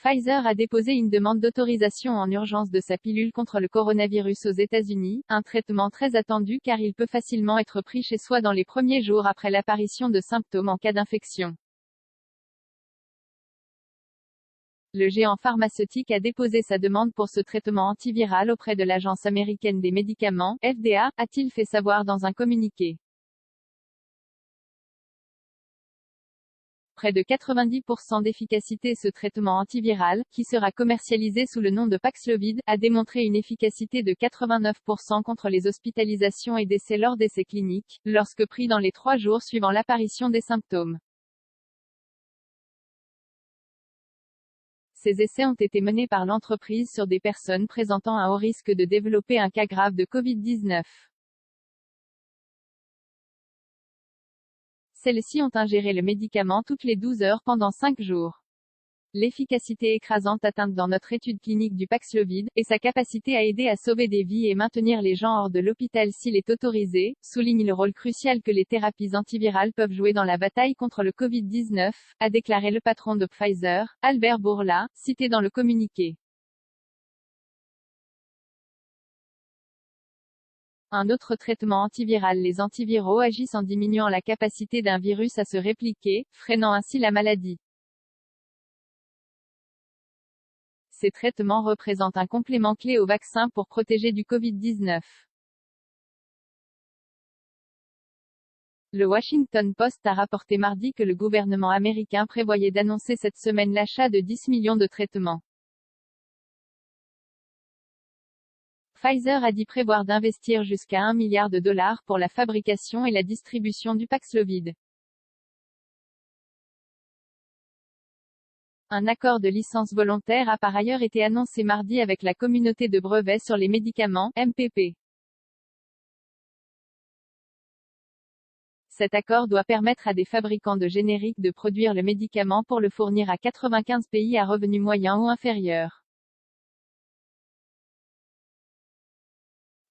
Pfizer a déposé une demande d'autorisation en urgence de sa pilule contre le coronavirus aux États-Unis, un traitement très attendu car il peut facilement être pris chez soi dans les premiers jours après l'apparition de symptômes en cas d'infection. Le géant pharmaceutique a déposé sa demande pour ce traitement antiviral auprès de l'Agence américaine des médicaments, FDA, a-t-il fait savoir dans un communiqué. Près de 90% d'efficacité. Ce traitement antiviral, qui sera commercialisé sous le nom de Paxlovid, a démontré une efficacité de 89% contre les hospitalisations et décès lors d'essais cliniques, lorsque pris dans les 3 jours suivant l'apparition des symptômes. Ces essais ont été menés par l'entreprise sur des personnes présentant un haut risque de développer un cas grave de Covid-19. Celles-ci ont ingéré le médicament toutes les 12 heures pendant 5 jours. L'efficacité écrasante atteinte dans notre étude clinique du Paxlovid, et sa capacité à aider à sauver des vies et maintenir les gens hors de l'hôpital s'il est autorisé, souligne le rôle crucial que les thérapies antivirales peuvent jouer dans la bataille contre le Covid-19, a déclaré le patron de Pfizer, Albert Bourla, cité dans le communiqué. Un autre traitement antiviral. Les antiviraux agissent en diminuant la capacité d'un virus à se répliquer, freinant ainsi la maladie. Ces traitements représentent un complément clé au vaccin pour protéger du Covid-19. Le Washington Post a rapporté mardi que le gouvernement américain prévoyait d'annoncer cette semaine l'achat de 10 millions de traitements. Pfizer a dit prévoir d'investir jusqu'à $1 milliard pour la fabrication et la distribution du Paxlovid. Un accord de licence volontaire a par ailleurs été annoncé mardi avec la communauté de brevets sur les médicaments, MPP. Cet accord doit permettre à des fabricants de génériques de produire le médicament pour le fournir à 95 pays à revenus moyens ou inférieurs.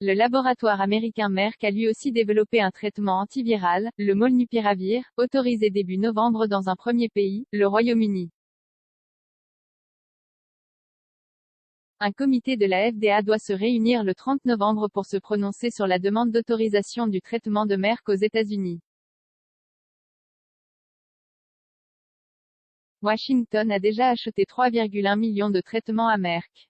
Le laboratoire américain Merck a lui aussi développé un traitement antiviral, le Molnupiravir, autorisé début novembre dans un premier pays, le Royaume-Uni. Un comité de la FDA doit se réunir le 30 novembre pour se prononcer sur la demande d'autorisation du traitement de Merck aux États-Unis. Washington a déjà acheté 3,1 millions de traitements à Merck.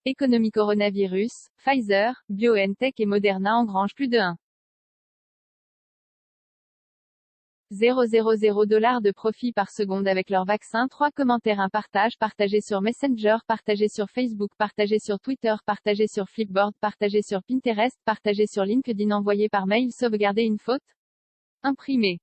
Économie coronavirus, Pfizer, BioNTech et Moderna engrangent plus de 1,000 $ de profit par seconde avec leur vaccin. 3 commentaires. Un partage partagé sur Messenger, partagé sur Facebook, partagé sur Twitter, partagé sur Flipboard, partagé sur Pinterest, partagé sur LinkedIn, envoyé par mail. Sauvegarder une faute. Imprimé.